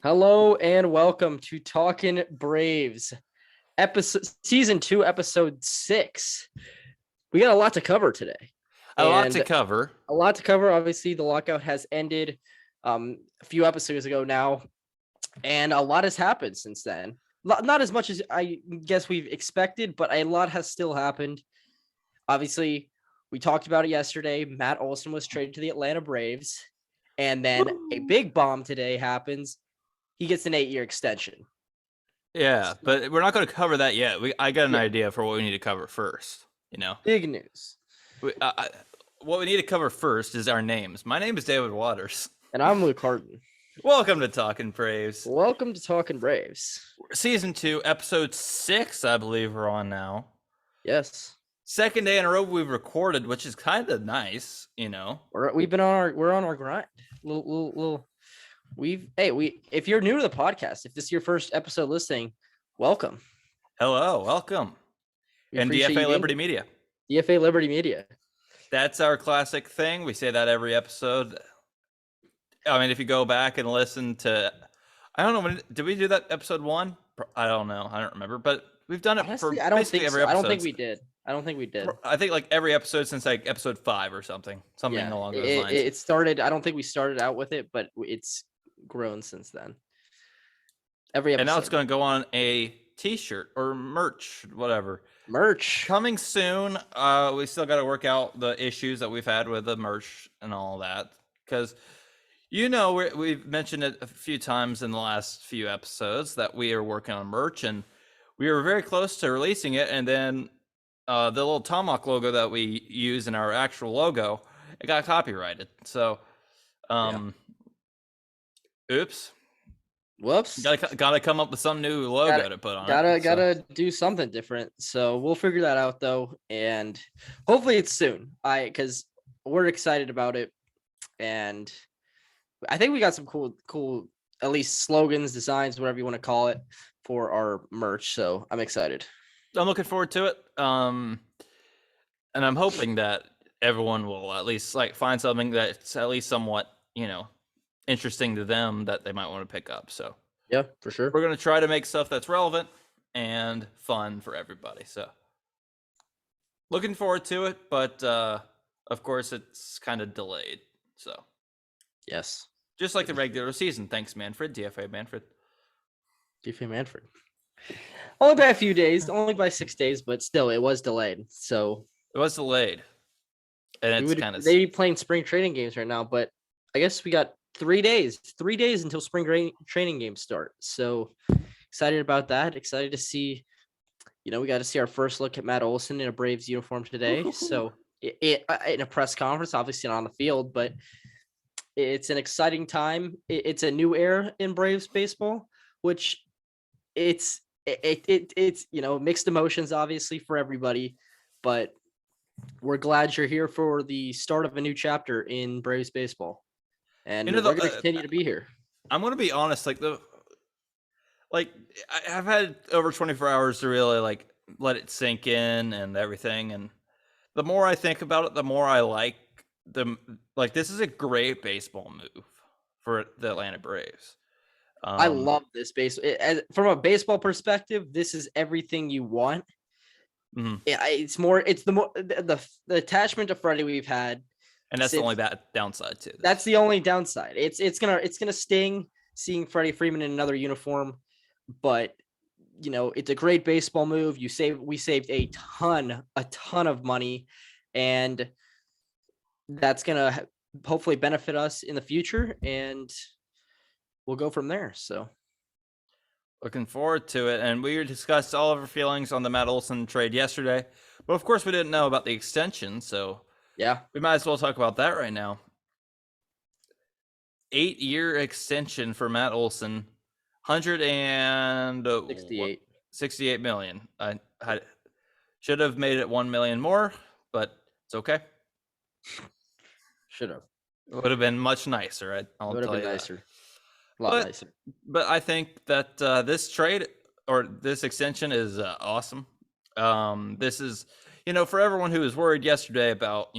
Hello and welcome to Talking Braves, season 2, episode 6. We got a lot to cover today. A lot to cover. Obviously, the lockout has ended a few episodes ago now, and a lot has happened since then. Not as much as I guess we've expected, but a lot has still happened. Obviously, we talked about it yesterday. Matt Olson was traded to the Atlanta Braves, and then a big bomb today happens. He gets an 8-year extension. Yeah, but we're not going to cover that yet. I got an idea for what we need to cover first. Big news. What we need to cover first is our names. My name is David Waters. And I'm Luke Hardin. Welcome to Talking Braves. Welcome to Talking Braves. Season 2, episode 6, I believe we're on now. Yes. Second day in a row we've recorded, which is kind of nice, We're on our grind. If you're new to the podcast, if this is your first episode listening, welcome. Hello, welcome. And DFA Liberty Media. DFA Liberty Media. That's our classic thing. We say that every episode. I mean, if you go back and listen to, I don't know, did we do that episode 1? I don't know. I don't remember, but we've done it for basically every episode. I don't think we did. I think like every episode since like episode 5 or something along those lines. It started. I don't think we started out with it, but it's grown since then. Every episode. And now it's going to go on a t-shirt or merch, whatever. Merch coming soon. We still got to work out the issues that we've had with the merch and all that, because we've mentioned it a few times in the last few episodes that we are working on merch, and we were very close to releasing it, and then the little Tomahawk logo that we use in our actual logo, it got copyrighted. So oops. Whoops. Gotta come up with some new logo to put on Gotta do something different. So we'll figure that out though, and hopefully it's soon. Because we're excited about it, and I think we got some cool at least slogans, designs, whatever you want to call it, for our merch. So I'm excited. I'm looking forward to it. And I'm hoping that everyone will at least find something that's at least somewhat, interesting to them that they might want to pick up. So yeah, for sure. We're going to try to make stuff that's relevant and fun for everybody. So looking forward to it, but of course it's kind of delayed. So yes, just like the regular season. Thanks, Manfred. DFA Manfred. Only by a few days, only by 6 days, but still it was delayed. So it was delayed. And it's kind of, they'd be playing spring training games right now, but I guess we got 3 days until spring training games start. So excited about that. Excited to see, we got to see our first look at Matt Olson in a Braves uniform today. So in a press conference, obviously not on the field, but it's an exciting time. It's a new era in Braves baseball, which it's mixed emotions obviously for everybody, but we're glad you're here for the start of a new chapter in Braves baseball. And we're going to continue to be here. I'm going to be honest, I've had over 24 hours to really let it sink in and everything. And the more I think about it, the more I like them. This is a great baseball move for the Atlanta Braves. I love this from a baseball perspective. This is everything you want. Mm-hmm. It's the attachment to Freddie we've had. And that's the only downside to this. That's the only downside. It's gonna sting seeing Freddie Freeman in another uniform, but it's a great baseball move. We saved a ton of money, and that's gonna hopefully benefit us in the future, and we'll go from there. So looking forward to it. And we discussed all of our feelings on the Matt Olson trade yesterday, but of course we didn't know about the extension, so yeah, we might as well talk about that right now. 8-year extension for Matt Olson, 168 million. I should have made it 1 million more, but it's okay. Should have. It would have been much nicer. It would have been nicer. A lot nicer. But I think that this trade or this extension is awesome. This is, for everyone who was worried yesterday about,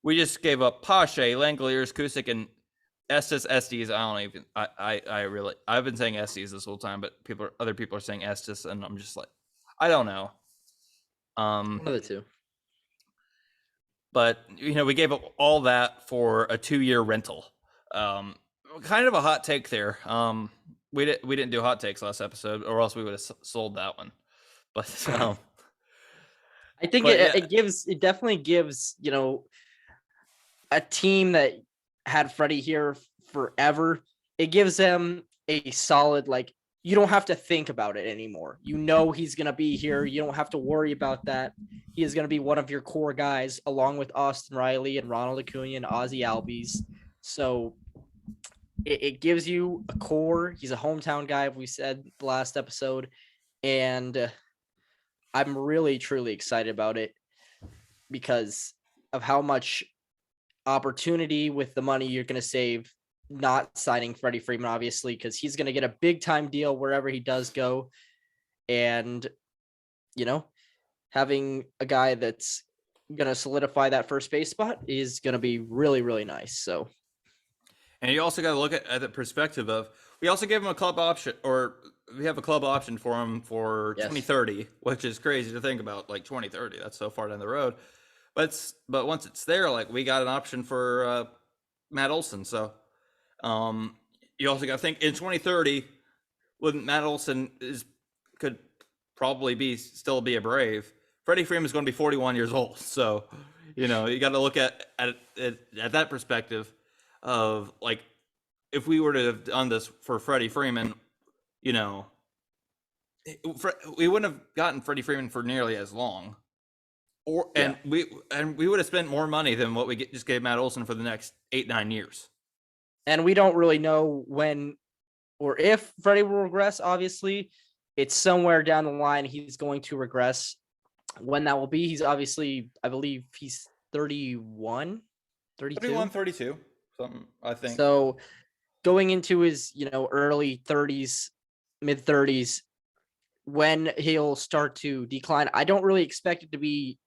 we just gave up Pache, Langoliers, Cusick, Estes, Estes. I don't even. I've been saying Estes this whole time, but other people are saying Estes, and I'm just like, I don't know. One of the two. But we gave up all that for a 2-year rental. Kind of a hot take there. We didn't do hot takes last episode, or else we would have sold that one. But I think it definitely gives a team that had Freddie here forever. It gives them a solid, like, you don't have to think about it anymore. He's gonna be here. You don't have to worry about that. He is gonna be one of your core guys, along with Austin Riley and Ronald Acuna and Ozzy Albies. So it gives you a core. He's a hometown guy, we said the last episode, and I'm really truly excited about it because of how much opportunity with the money you're going to save not signing Freddie Freeman, obviously, because he's going to get a big time deal wherever he does go. And, having a guy that's going to solidify that first base spot is going to be really, really nice. So, and you also got to look at the perspective of, we also gave him a club option, or we have a club option for him for 2030, which is crazy to think about, like 2030. That's so far down the road. But once it's there, like, we got an option for Matt Olson. So you also got to think in 2030, when Matt Olson could probably still be a Brave, Freddie Freeman is going to be 41 years old. So you got to look at that perspective of, like, if we were to have done this for Freddie Freeman, we wouldn't have gotten Freddie Freeman for nearly as long. And we would have spent more money than what we just gave Matt Olson for the next 8-9 years. And we don't really know when or if Freddie will regress. Obviously, it's somewhere down the line he's going to regress. When that will be, he's obviously, I believe he's 31, 32. 31, 32, something, I think. So going into his, early 30s, mid 30s, when he'll start to decline, I don't really expect it to be,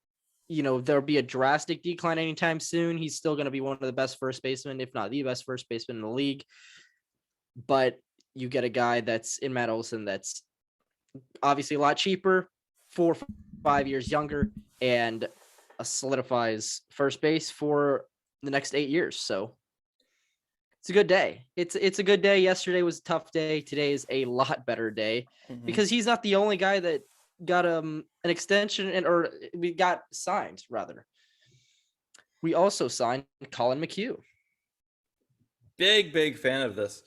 there'll be a drastic decline anytime soon. He's still going to be one of the best first basemen, if not the best first baseman in the league. But you get a guy that's in Matt Olson that's obviously a lot cheaper, 4 or 5 years younger, and solidifies first base for the next 8 years. So it's a good day. It's a good day. Yesterday was a tough day. Today is a lot better day because he's not the only guy that got an extension or we got signed, rather. We also signed Collin McHugh. Big fan of this.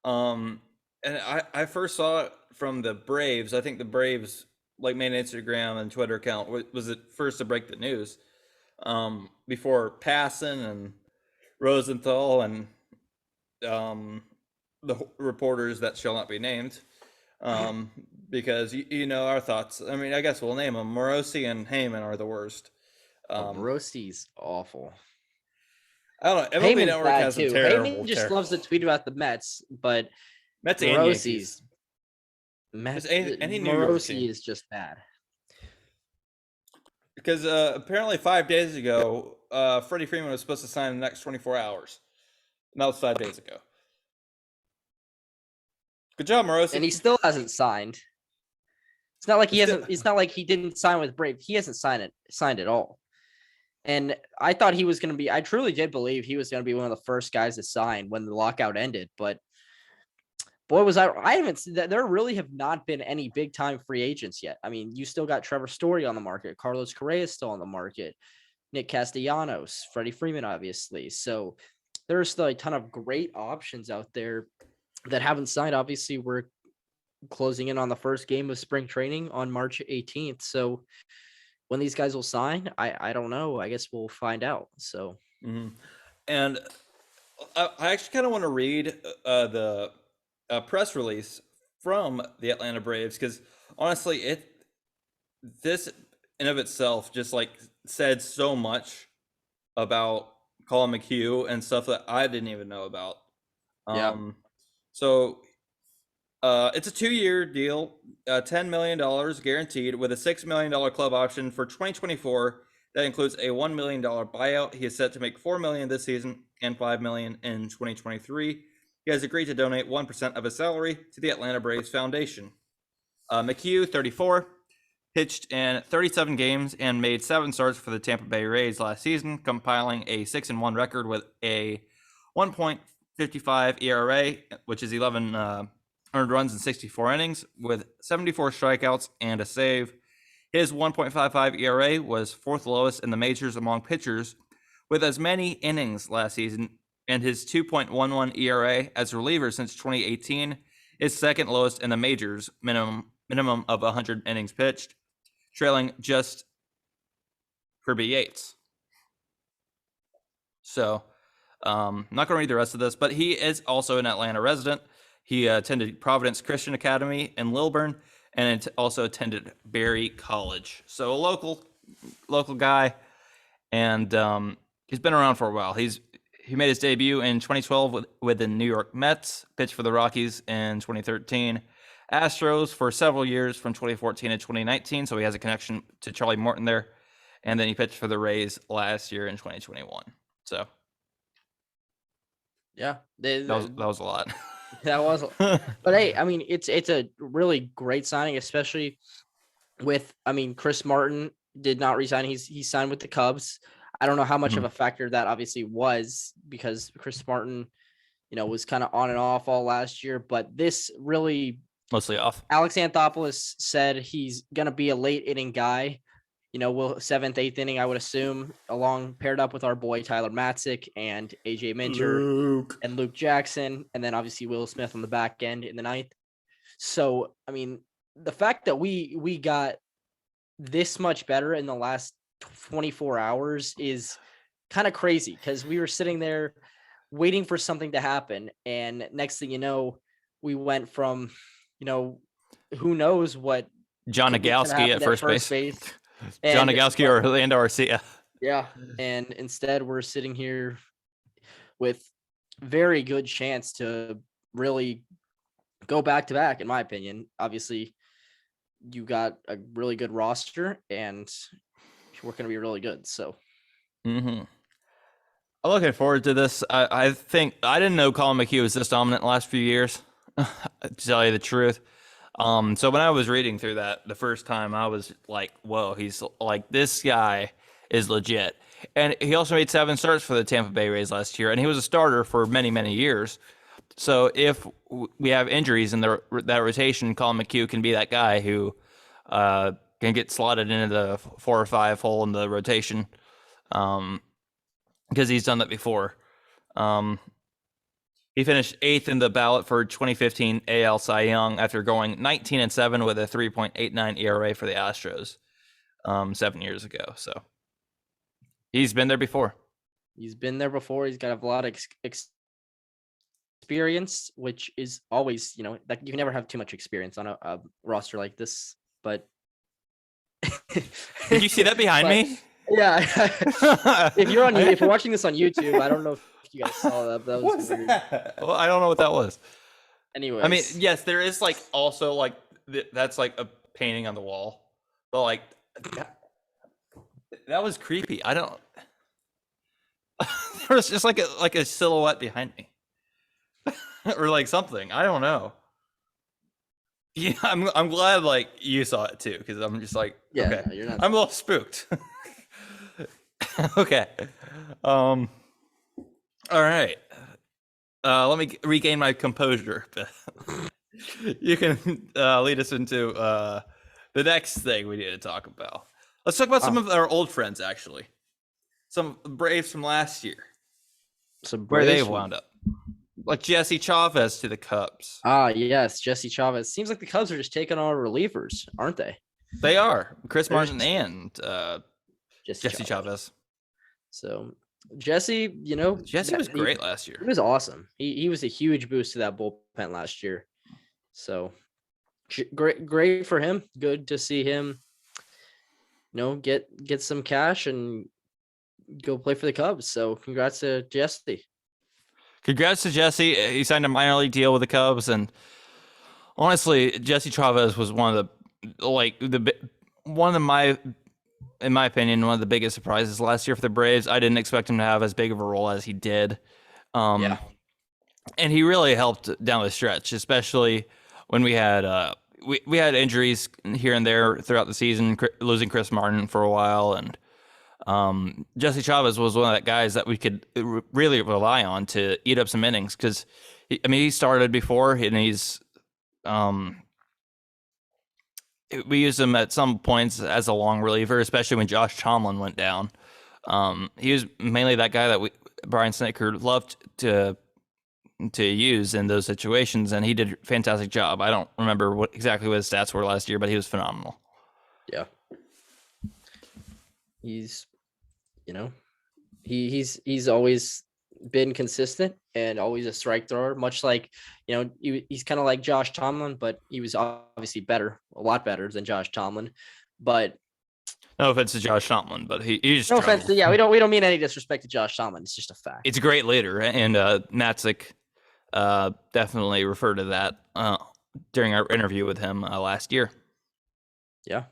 And I first saw it from the Braves. I think the Braves made an Instagram and Twitter account was it first to break the news before Passan and Rosenthal and the reporters that shall not be named, because our thoughts. I mean, I guess we'll name them. Morosi and Heyman are the worst. Morosi's awful. I don't know. MLB Network has some terrible. Heyman just loves to tweet about the Mets, but Mets and Morosi's. Any Morosi is just bad. Because apparently 5 days ago, Freddie Freeman was supposed to sign in the next 24 hours. And that was 5 days ago. Good job, Morosi. And he still hasn't signed. It's not like he hasn't. It's not like he didn't sign with Brave. He hasn't signed at all. And I thought he was going to be. I truly did believe he was going to be one of the first guys to sign when the lockout ended. But boy, was I haven't. There really have not been any big time free agents yet. I mean, you still got Trevor Story on the market. Carlos Correa is still on the market. Nick Castellanos, Freddie Freeman, obviously. So there's still a ton of great options out there that haven't signed. Obviously, we're closing in on the first game of spring training on March 18th. So when these guys will sign, I don't know. I guess we'll find out. So, and I actually kind of want to read the press release from the Atlanta Braves, because honestly, this in of itself just said so much about Collin McHugh and stuff that I didn't even know about. So it's a 2-year deal, $10 million guaranteed with a $6 million club option for 2024 That includes a $1 million buyout. He is set to make $4 million this season and $5 million in 2023. He has agreed to donate 1% of his salary to the Atlanta Braves Foundation. McHugh, 34, pitched in 37 games and made 7 starts for the Tampa Bay Rays last season, compiling a 6-1 record with a 1.55 ERA, which is 11 earned runs in 64 innings, with 74 strikeouts and a save. His 1.55 ERA was 4th lowest in the majors among pitchers with as many innings last season, and his 2.11 ERA as a reliever since 2018 is 2nd lowest in the majors, minimum of 100 innings pitched, trailing just Kirby Yates. So, I'm not going to read the rest of this, but he is also an Atlanta resident. He attended Providence Christian Academy in Lilburn and also attended Berry College. So a local guy, and he's been around for a while. He made his debut in 2012 with the New York Mets, pitched for the Rockies in 2013, Astros for several years from 2014 to 2019, so he has a connection to Charlie Morton there, and then he pitched for the Rays last year in 2021. So yeah, that was a lot. That was, but hey, I mean, it's a really great signing, especially with, I mean, Chris Martin did not resign. He signed with the Cubs. I don't know how much of a factor that obviously was, because Chris Martin, was kind of on and off all last year, but this really mostly off. Alex Anthopoulos said he's going to be a late inning guy. Will 7th, 8th inning, I would assume, paired up with our boy Tyler Matzik and AJ Minter and Luke Jackson, and then obviously Will Smith on the back end in the 9th. So, I mean, the fact that we got this much better in the last 24 hours is kind of crazy, because we were sitting there waiting for something to happen, and next thing you know, we went from, who knows what John Nagowski at first base. John Nagowski or Orlando Arcia. Yeah, and instead we're sitting here with very good chance to really go back to back, in my opinion. Obviously, you got a really good roster, and we're going to be really good. So, I'm looking forward to this. I think I didn't know Collin McHugh was this dominant the last few years, to tell you the truth. So when I was reading through that the first time, I was like, whoa, he's like, this guy is legit. And he also made 7 starts for the Tampa Bay Rays last year, and he was a starter for many, many years. So if we have injuries in that rotation, Collin McHugh can be that guy who can get slotted into the 4 or 5 hole in the rotation, because he's done that before. He finished 8th in the ballot for 2015 AL Cy Young after going 19-7 with a 3.89 ERA for the Astros 7 years ago. So he's been there before. He's got a lot of experience, which is always, that you can never have too much experience on a roster like this. But did you see that behind me? Yeah. if you're watching this on YouTube, I don't know if you guys saw that. That was weird. Well, I don't know what that was. Anyway, I mean, yes, there is also that's like a painting on the wall, but that was creepy. I don't. There was just like a silhouette behind me, or something. I don't know. Yeah, I'm glad you saw it too, because I'm just okay. You're not. I'm a little spooked. Okay. All right. Let me regain my composure. You can lead us into the next thing we need to talk about. Let's talk about some of our old friends, actually. Some Braves from last year. Where they wound up. Like Jesse Chavez to the Cubs. Ah, yes, Jesse Chavez. Seems like the Cubs are just taking on relievers, aren't they? They are. Chris Martin and Jesse Chavez. So Jesse, Jesse was great last year. He was awesome. He was a huge boost to that bullpen last year. So great for him. Good to see him, get some cash and go play for the Cubs. So congrats to Jesse. Congrats to Jesse. He signed a minor league deal with the Cubs, and honestly, Jesse Chavez was one of my in my opinion, one of the biggest surprises last year for the Braves. I didn't expect him to have as big of a role as he did. Yeah. And he really helped down the stretch, especially when we had we had injuries here and there throughout the season, losing Chris Martin for a while, and Jesse Chavez was one of the guys that we could really rely on to eat up some innings because, he started before and he's we used him at some points as a long reliever, especially when Josh Tomlin went down. He was mainly that guy that Brian Snitker loved to use in those situations, and he did a fantastic job. I don't remember exactly what his stats were last year, but he was phenomenal. Yeah. He's, he's always been consistent and always a strike thrower, much like, he's kind of like Josh Tomlin, but he was obviously a lot better than Josh Tomlin. But no offense to Josh Tomlin, but he's no offense. Yeah, we don't mean any disrespect to Josh Tomlin. It's just a fact. It's a great leader, and Natzik definitely referred to that during our interview with him last year. Yeah.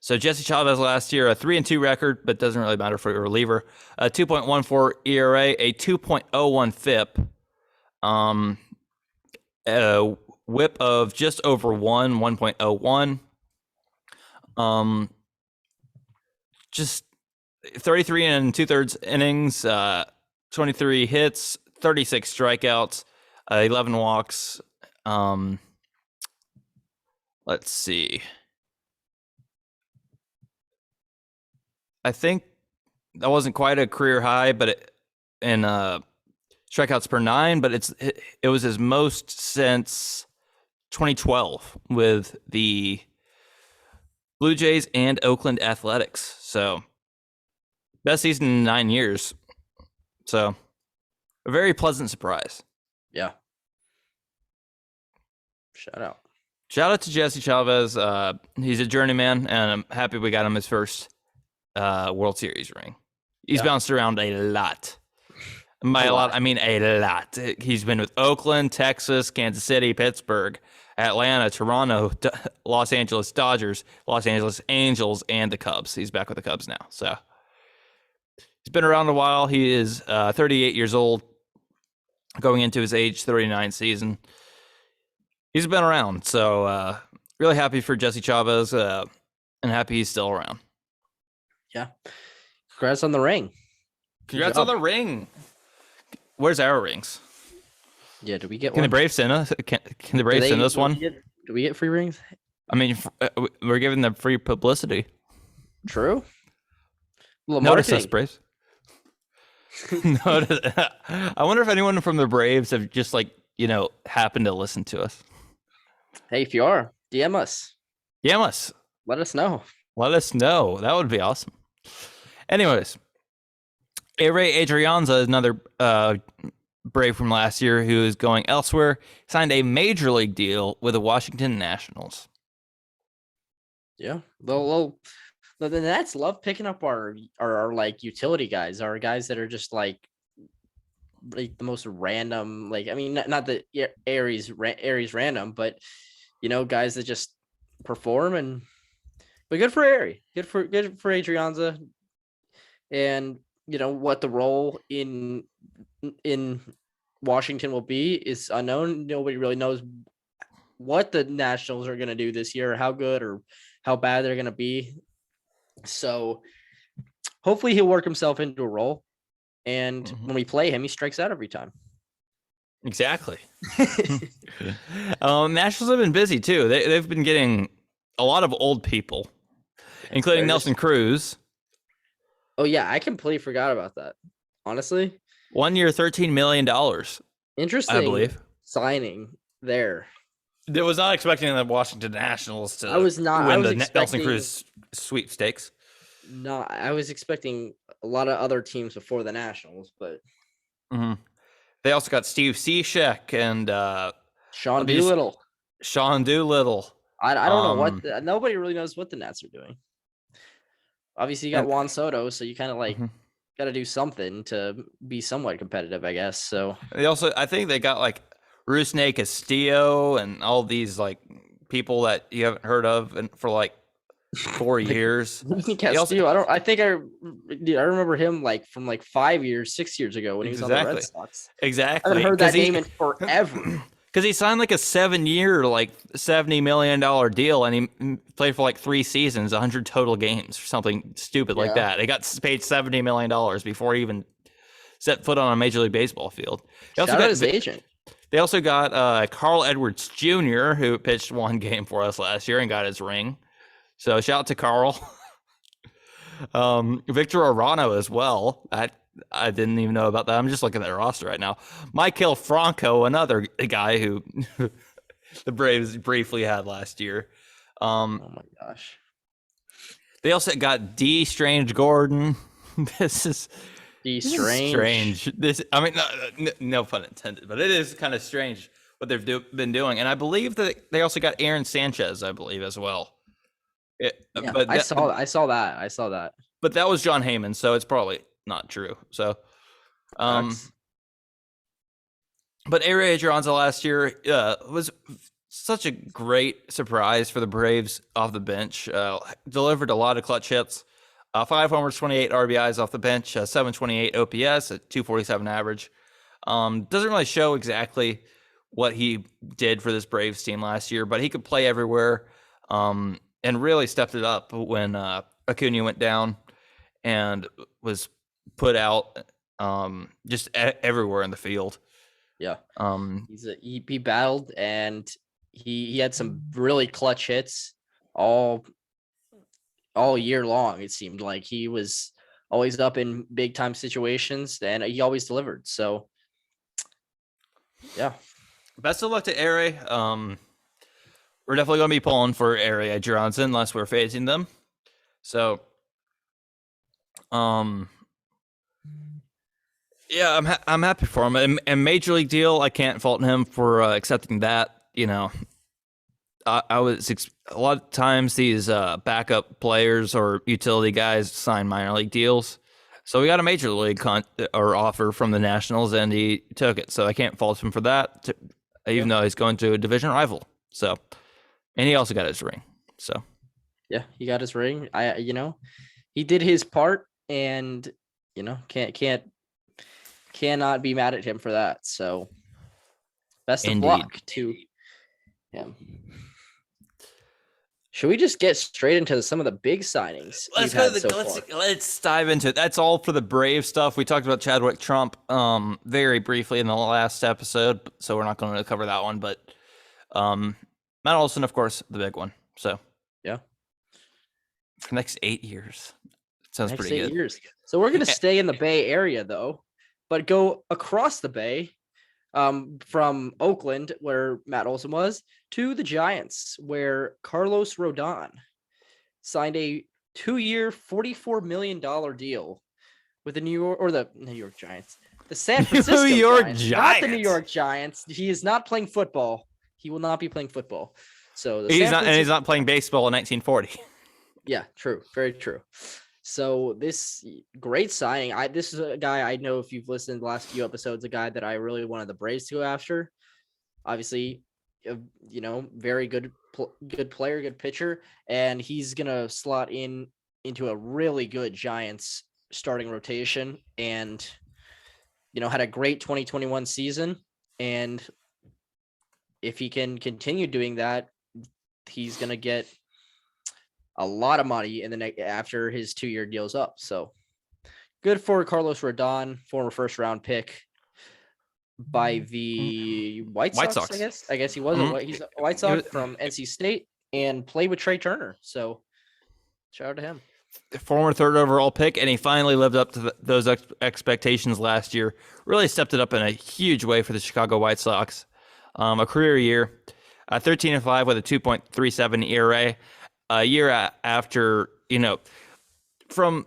So Jesse Chavez last year, a 3-2 record, but doesn't really matter for a reliever. A 2.14 ERA, a 2.01 FIP, a WHIP of just over 1.01. Just 33 and 2/3 innings, 23 hits, 36 strikeouts, 11 walks. Let's see. I think that wasn't quite a career high, but in strikeouts per 9, but it was his most since 2012 with the Blue Jays and Oakland Athletics. So best season in 9 years. So a very pleasant surprise. Yeah. Shout out to Jesse Chavez. He's a journeyman, and I'm happy we got him his first World Series ring. He's bounced around a lot. And by a lot, I mean a lot. He's been with Oakland, Texas, Kansas City, Pittsburgh, Atlanta, Toronto, Los Angeles Dodgers, Los Angeles Angels, and the Cubs. He's back with the Cubs now. So he's been around a while. He is 38 years old, going into his age 39 season. He's been around. So really happy for Jesse Chavez and happy he's still around. Yeah. Congrats on the ring. Congrats on the ring. Where's our rings? Yeah, do we get one? Can the Braves send us? Can the Braves send us one? Do we get free rings? I mean, we're giving them free publicity. True. Notice us, Braves. I wonder if anyone from the Braves have just happened to listen to us. Hey, if you are, DM us. DM us. Let us know. That would be awesome. Anyways, Ray Adrianza is another Brave from last year who is going elsewhere. Signed a major league deal with the Washington Nationals. Yeah, the Nats love picking up our utility guys, our guys that are just like the most random. Not the Aries random, but guys that just perform But good for Ari. Good for Adrianza. And what the role in Washington will be is unknown. Nobody really knows what the Nationals are going to do this year, or how good or how bad they're going to be. So hopefully he'll work himself into a role. And when we play him, he strikes out every time. Exactly. Nationals have been busy too. They've been getting a lot of old people, including Nelson Cruz. Oh yeah, I completely forgot about that. Honestly, 1 year, $13 million. Interesting, I believe, signing there. I was not expecting the Washington Nationals to win the Nelson Cruz sweepstakes. No, I was expecting a lot of other teams before the Nationals, but they also got Steve Cishek and Sean Doolittle. I don't know nobody really knows what the Nats are doing. Obviously, you got Juan Soto, so you kind of got to do something to be somewhat competitive, I guess. So they also, I think they got Rusney Castillo and all these people that you haven't heard of, and for 4 years. Castillo, I think I remember him like from like 5 years, 6 years ago when he was on the Red Sox. Exactly. I haven't heard that name in forever. Because he signed like a 7-year, like $70 million deal, and he played for like 3 seasons, 100 total games, or something stupid like that. He got paid $70 million before he even set foot on a Major League Baseball field. Shout out his agent. They also got Carl Edwards Jr., who pitched 1 game for us last year and got his ring. So shout out to Carl. Victor Arano as well. I didn't even know about that. I'm just looking at their roster right now. Michael Franco, another guy who the Braves briefly had last year. Oh my gosh. They also got D. Strange Gordon. This is strange. No pun intended, but it is kind of strange what they've been doing. And I believe that they also got Aaron Sanchez, I believe, as well. But I saw that. But that was John Heyman, so it's probably not true. So, but Ehire Adrianza last year was such a great surprise for the Braves off the bench. Delivered a lot of clutch hits. 5 homers, 28 RBIs off the bench, 728 OPS, a 247 average. Doesn't really show exactly what he did for this Braves team last year, but he could play everywhere, and really stepped it up when Acuna went down and was put out just everywhere in the field. Yeah. He battled, and he had some really clutch hits all year long. It seemed like he was always up in big time situations, and he always delivered. So yeah, best of luck to Ehire. We're definitely going to be pulling for Ehire Johnson unless we're facing them. So yeah, I'm happy for him. And Major League deal, I can't fault him for accepting that. You know, I was a lot of times these backup players or utility guys sign minor league deals. So we got a Major League offer from the Nationals, and he took it. So I can't fault him for that, even though he's going to a division rival. So, and he also got his ring. So yeah, he got his ring. He did his part, and cannot be mad at him for that. So best of luck to him. Should we just get straight into some of the big signings? Let's dive into it. That's all for the Brave stuff. We talked about Chadwick Trump very briefly in the last episode, so we're not going to cover that one. But Matt Olson, of course, the big one. So yeah, for the next 8 years, sounds pretty good. 8 years. So we're going to stay in the Bay Area though, but go across the Bay. From Oakland, where Matt Olson was, to the Giants, where Carlos Rodon signed a 2-year, $44 million deal with the New York Giants, the San Francisco Giants, not the New York Giants. He is not playing football. He will not be playing football. So he's not playing baseball in 1940. Yeah, true, very true. So this great signing. This is a guy I know, if you've listened to the last few episodes, a guy that I really wanted the Braves to go after. Obviously, very good player, good pitcher, and he's gonna slot into a really good Giants starting rotation, and had a great 2021 season. And if he can continue doing that, he's gonna get a lot of money after his 2-year deal's up. So good for Carlos Rodon, former first-round pick by the White Sox. I guess he was he's a White Sox from NC State and played with Trey Turner. So shout out to him. Former 3rd overall pick, and he finally lived up to those expectations last year. Really stepped it up in a huge way for the Chicago White Sox. A career year, 13-5 with a 2.37 ERA. A year after, from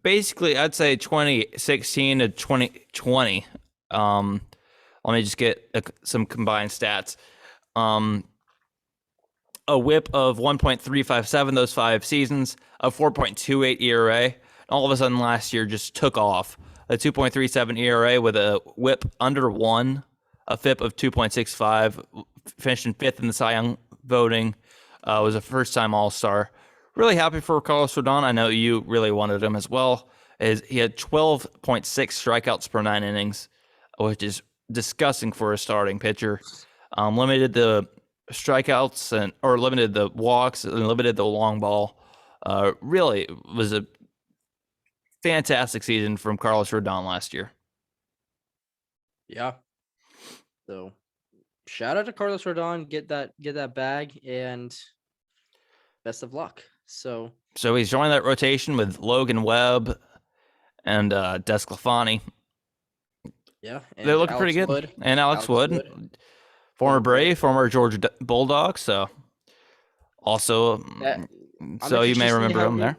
basically, I'd say 2016 to 2020. Let me just get some combined stats. A whip of 1.357 those 5 seasons, a 4.28 ERA. All of a sudden last year just took off. A 2.37 ERA with a whip under 1, a FIP of 2.65, finished in 5th in the Cy Young voting. Was a first-time All-Star really happy for Carlos Rodon. I know you really wanted him as well. He had 12.6 strikeouts per 9 innings, which is disgusting for a starting pitcher. Limited the strikeouts or limited the walks and limited the long ball. Really was a fantastic season from Carlos Rodon last year. Yeah. So shout out to Carlos Rodon, get that bag, and best of luck. So he's joining that rotation with Logan Webb and Desclafani. Yeah, they look pretty good. Wood, and Alex Wood. Former Brave, former Georgia Bulldog. So also, so you may remember him there.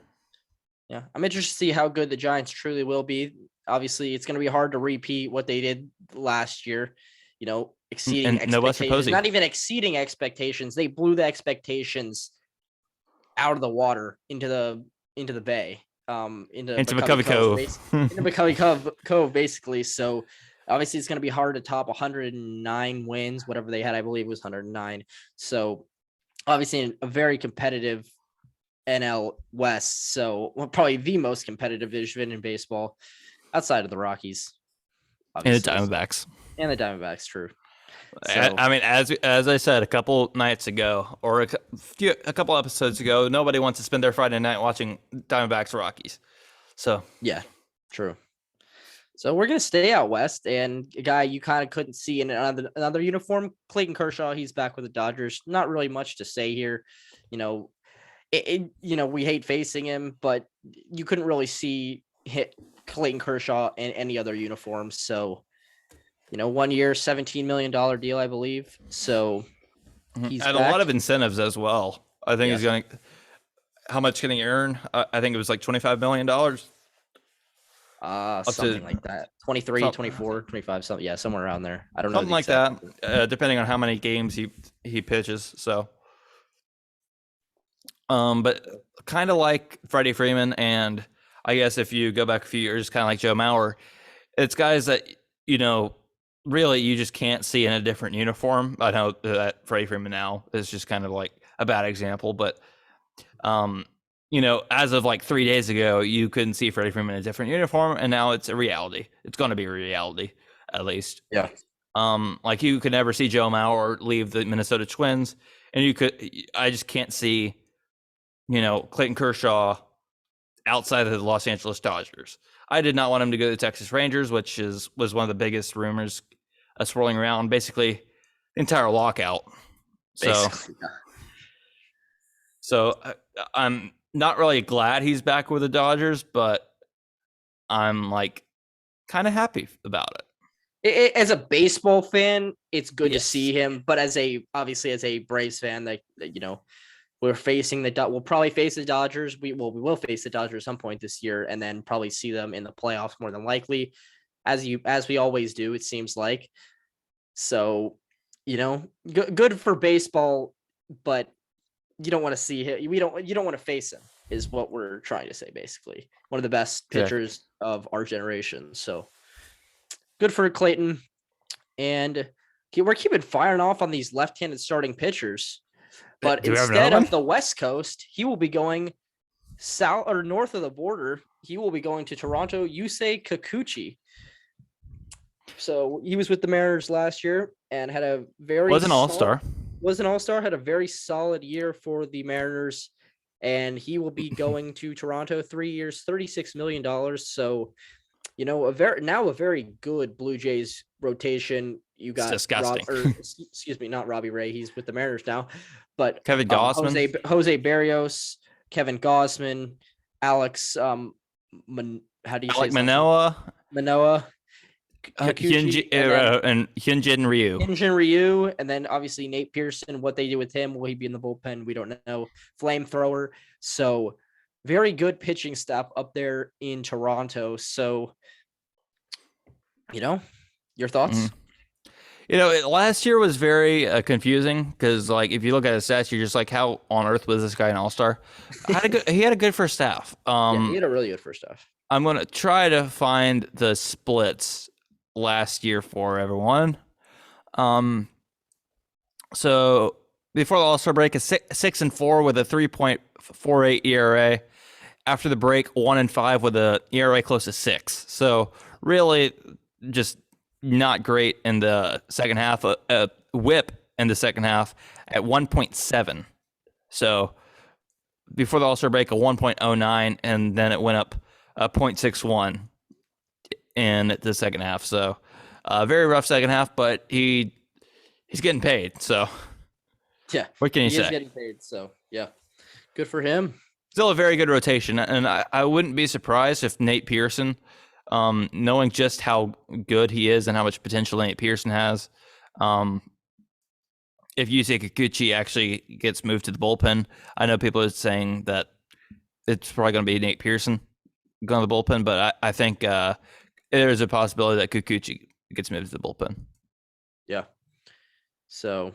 Yeah, I'm interested to see how good the Giants truly will be. Obviously, it's going to be hard to repeat what they did last year. Exceeding expectations. Not even exceeding expectations. They blew the expectations out of the water into the bay. Into McHugh Cove. Into McHugh Cove, basically. So obviously, it's going to be hard to top 109 wins, whatever they had. I believe it was 109. So obviously, a very competitive NL West. So probably the most competitive division in baseball outside of the Rockies. And the Diamondbacks. And the Diamondbacks, true. So, I mean, as I said a couple nights ago, or a couple episodes ago, nobody wants to spend their Friday night watching Diamondbacks Rockies. So yeah, true. So we're gonna stay out west, and a guy you kind of couldn't see in another uniform, Clayton Kershaw. He's back with the Dodgers. Not really much to say here. We hate facing him, but you couldn't really see Clayton Kershaw in any other uniform. So, 1 year, $17 million deal, I believe. So he's and back. A lot of incentives as well. I think he's going to. How much can he earn? I think it was like $25 million. Something like that. 23, 24, 25, something. Yeah, somewhere around there. I don't know. Something like that, depending on how many games he pitches. So. But kind of like Freddie Freeman, and I guess if you go back a few years, kind of like Joe Mauer, it's guys that, really you just can't see in a different uniform. I know that Freddie Freeman now is just kind of like a bad example, but, as of like 3 days ago, you couldn't see Freddie Freeman in a different uniform, and now it's a reality. It's going to be a reality, at least. Yeah. Like you could never see Joe Mauer leave the Minnesota Twins, and I just can't see Clayton Kershaw outside of the Los Angeles Dodgers. I did not want him to go to the Texas Rangers, which was one of the biggest rumors swirling around, basically the entire lockout. So I'm not really glad he's back with the Dodgers, but I'm like kind of happy about it. As a baseball fan, it's good to see him, but as a Braves fan, we'll probably face the Dodgers. We will face the Dodgers at some point this year, and then probably see them in the playoffs more than likely, as we always do. It seems like. So, good for baseball, but you don't want to see him. You don't want to face him, is what we're trying to say. Basically, one of the best pitchers of our generation. So, good for Clayton, and we're keeping firing off on these left-handed starting pitchers. But instead of the West Coast, he will be going south or north of the border. He will be going to Toronto. Yusei Kikuchi. So he was with the Mariners last year and had a was an all-star. Had a very solid year for the Mariners, and he will be going to Toronto. 3 years, $36 million. So, a very good Blue Jays rotation. You got disgusting. Not Robbie Ray. He's with the Mariners now. But Kevin Gausman, Jose Barrios, Kevin Gausman, Alex, Manoah, and Hyunjin Ryu, and then obviously Nate Pearson. What they do with him? Will he be in the bullpen? We don't know. Flamethrower. So very good pitching staff up there in Toronto. So, your thoughts? Mm-hmm. Last year was very confusing because, like, if you look at his stats, you're just like, how on earth was this guy an all-star? He had a good first half. He had a really good first half. I'm going to try to find the splits last year for everyone. So before the All-Star break, a 6-4 with a 3.48 ERA. After the break, 1-5 with a ERA close to 6. So really, just not great in the second half. Whip in the second half at 1.7. So before the All-Star break, a 1.09, and then it went up 0.61 in the second half. So very rough second half, but he's getting paid. So Yeah, what can you he say? is getting paid. So yeah, good for him. Still a very good rotation, and I wouldn't be surprised if Nate Pearson, knowing just how good he is and how much potential Nate Pearson has, if Yusei Kikuchi actually gets moved to the bullpen. I know people are saying that it's probably going to be Nate Pearson going to the bullpen, but I think there's a possibility that Kikuchi gets moved to the bullpen. Yeah. So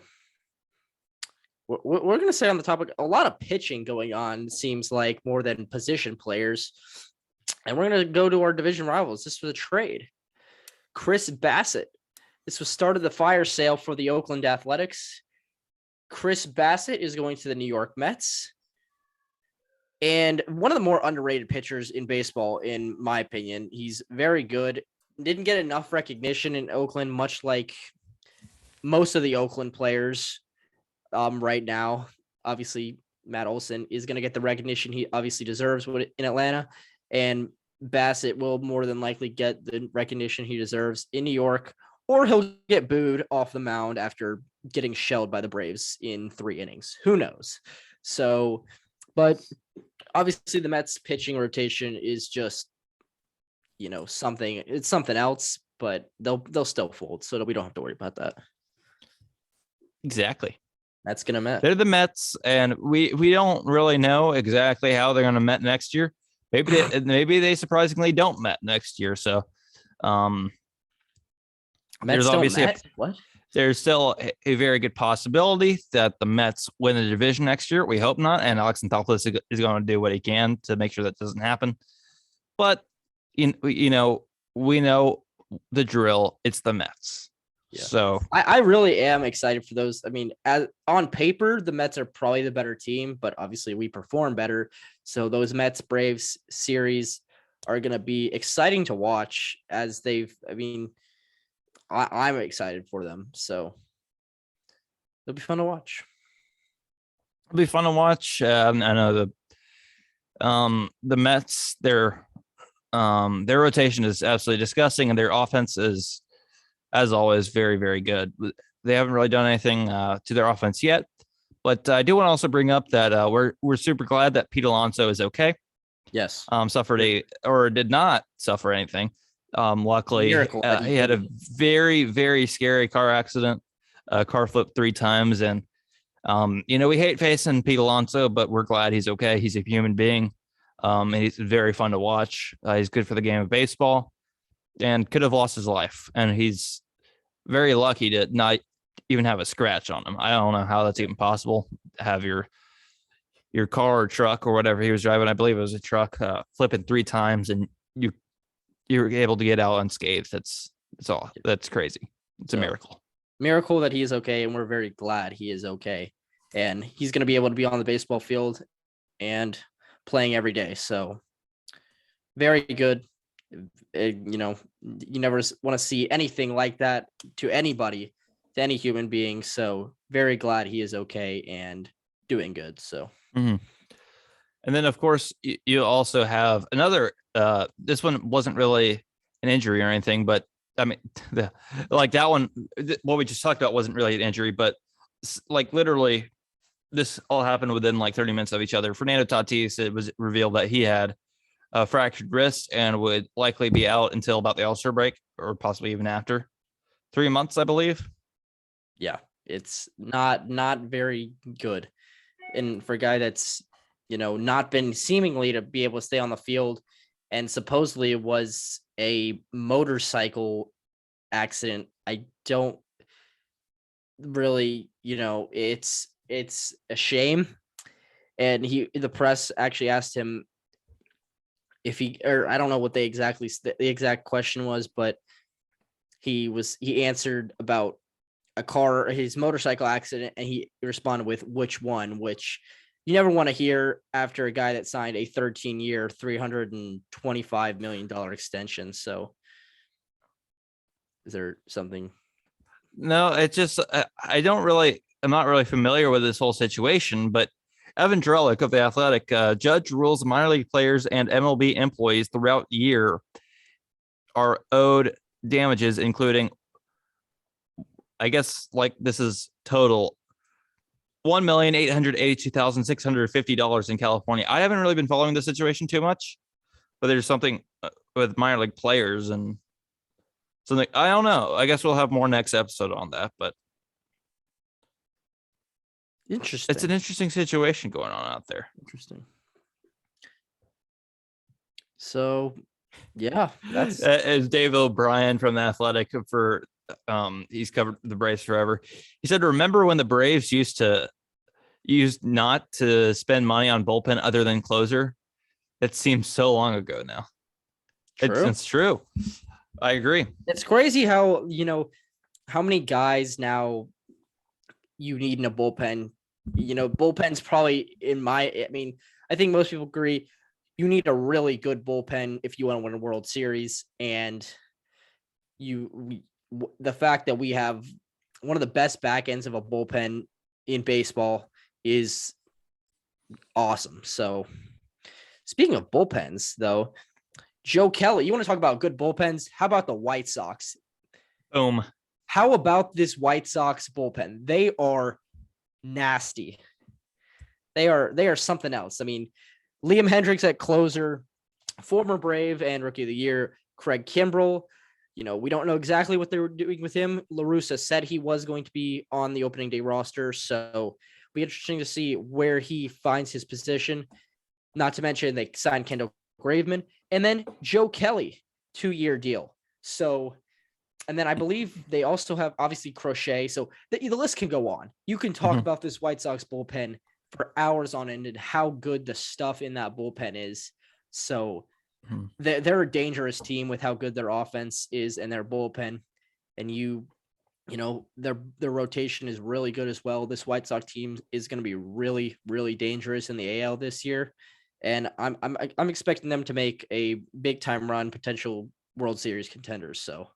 we're going to say on the topic, a lot of pitching going on, seems like, more than position players. And we're going to go to our division rivals. This was a trade. Chris Bassett. This was started the fire sale for the Oakland Athletics. Chris Bassett is going to the New York Mets. And one of the more underrated pitchers in baseball, in my opinion. He's very good. Didn't get enough recognition in Oakland, much like most of the Oakland players right now. Obviously, Matt Olson is going to get the recognition he obviously deserves in Atlanta. And Bassett will more than likely get the recognition he deserves in New York, or he'll get booed off the mound after getting shelled by the Braves in 3 innings. Who knows? So, but obviously the Mets pitching rotation is just, something. It's something else, but they'll still fold, so we don't have to worry about that. Exactly. That's gonna Met. They're the Mets, and we don't really know exactly how they're going to Met next year. Maybe they surprisingly don't Met next year. So, there's obviously there's still a very good possibility that the Mets win the division next year. We hope not, and Alex Anthopoulos is going to do what he can to make sure that doesn't happen. But we know the drill. It's the Mets. Yeah. So I really am excited for those. I mean, on paper, the Mets are probably the better team, but obviously we perform better. So those Mets Braves series are going to be exciting to watch, as I'm excited for them. So it'll be fun to watch. It'll be fun to watch. I know the Mets, their rotation is absolutely disgusting, and their offense is, as always, very, very good. They haven't really done anything to their offense yet, but I do want to also bring up that we're super glad that Pete Alonso is okay. Yes. Did not suffer anything. Luckily, he had a very, very scary car accident. Car flipped 3 times, and we hate facing Pete Alonso, but we're glad he's okay. He's a human being. And he's very fun to watch. He's good for the game of baseball, and could have lost his life. And he's very lucky to not even have a scratch on him. I don't know how that's even possible. Have your car or truck or whatever he was driving, I believe it was a truck, flipping 3 times, and you're able to get out unscathed. That's crazy. It's a miracle that he is okay, and we're very glad he is okay, and he's going to be able to be on the baseball field and playing every day. So very good. You never want to see anything like that to anybody, to any human being. So very glad he is okay and doing good. So, And then of course you also have another, this one wasn't really an injury or anything, but I mean, that one, what we just talked about wasn't really an injury, but literally this all happened within 30 minutes of each other. Fernando Tatis, it was revealed that he had a fractured wrist and would likely be out until about the All-Star break, or possibly even after 3 months, I believe. Yeah, it's not very good. And for a guy that's, not been seemingly to be able to stay on the field, and supposedly it was a motorcycle accident, I don't really, it's a shame. And the press actually asked him if I don't know what the exact question was, but he answered about his motorcycle accident, and he responded with which one, which you never want to hear after a guy that signed a 13-year, $325 million extension. So is there something? No, it's just I'm not really familiar with this whole situation, but Evan Drellick of The Athletic, judge rules minor league players and MLB employees throughout the year are owed damages, including, I guess, like this is total $1,882,650 in California. I haven't really been following the situation too much, but there's something with minor league players and something. I don't know. I guess we'll have more next episode on that, but Interesting. it's an interesting situation going on out there. Interesting. So, yeah, that's as Dave O'Brien from The Athletic for he's covered the Braves forever. He said, "Remember when the Braves used not to spend money on bullpen other than closer? It seems so long ago now." true. It's true. I agree. It's crazy how, how many guys now you need in a bullpen. Bullpen's probably I think most people agree you need a really good bullpen if you want to win a World Series. And the fact that we have one of the best back ends of a bullpen in baseball is awesome. So speaking of bullpens, though, Joe Kelly, you want to talk about good bullpens? How about the White Sox? Boom. How about this White Sox bullpen? They are nasty. They are something else. I mean, Liam Hendricks at closer, former Brave and Rookie of the Year, Craig Kimbrell. We don't know exactly what they were doing with him. La Russa said he was going to be on the opening day roster, so it'll be interesting to see where he finds his position. Not to mention they signed Kendall Graveman, and then Joe Kelly, 2-year deal. So, and then I believe they also have obviously Crochet. So the list can go on. You can talk about this White Sox bullpen for hours on end and how good the stuff in that bullpen is. So they're a dangerous team with how good their offense is and their bullpen. And their rotation is really good as well. This White Sox team is going to be really, really dangerous in the AL this year. And I'm expecting them to make a big time run, potential World Series contenders. So,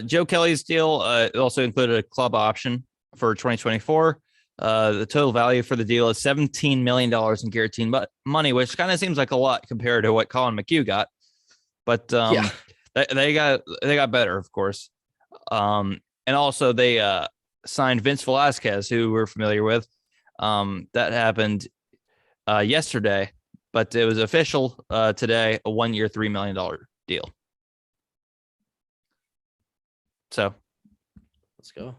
Joe Kelly's deal also included a club option for 2024. The total value for the deal is $17 million in guaranteed money, which kind of seems like a lot compared to what Collin McHugh got. But they got better, of course. And also they signed Vince Velasquez, who we're familiar with. That happened yesterday, but it was official today, a 1-year, $3 million deal. So let's go.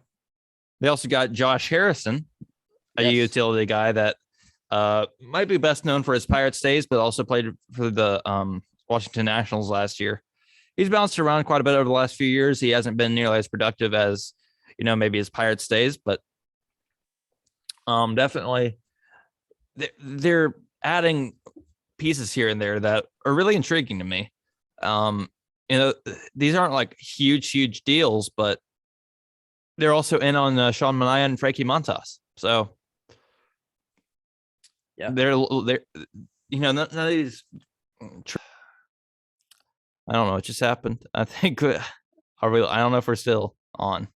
They also got Josh Harrison, a utility guy that might be best known for his Pirates days, but also played for the Washington Nationals last year. He's bounced around quite a bit over the last few years. He hasn't been nearly as productive as, maybe his Pirates days, but definitely they're adding pieces here and there that are really intriguing to me. These aren't like huge deals, but they're also in on Sean Manaea and Frankie Montas. So yeah, they're none of these. I don't know what just happened. I think I don't know if we're still on.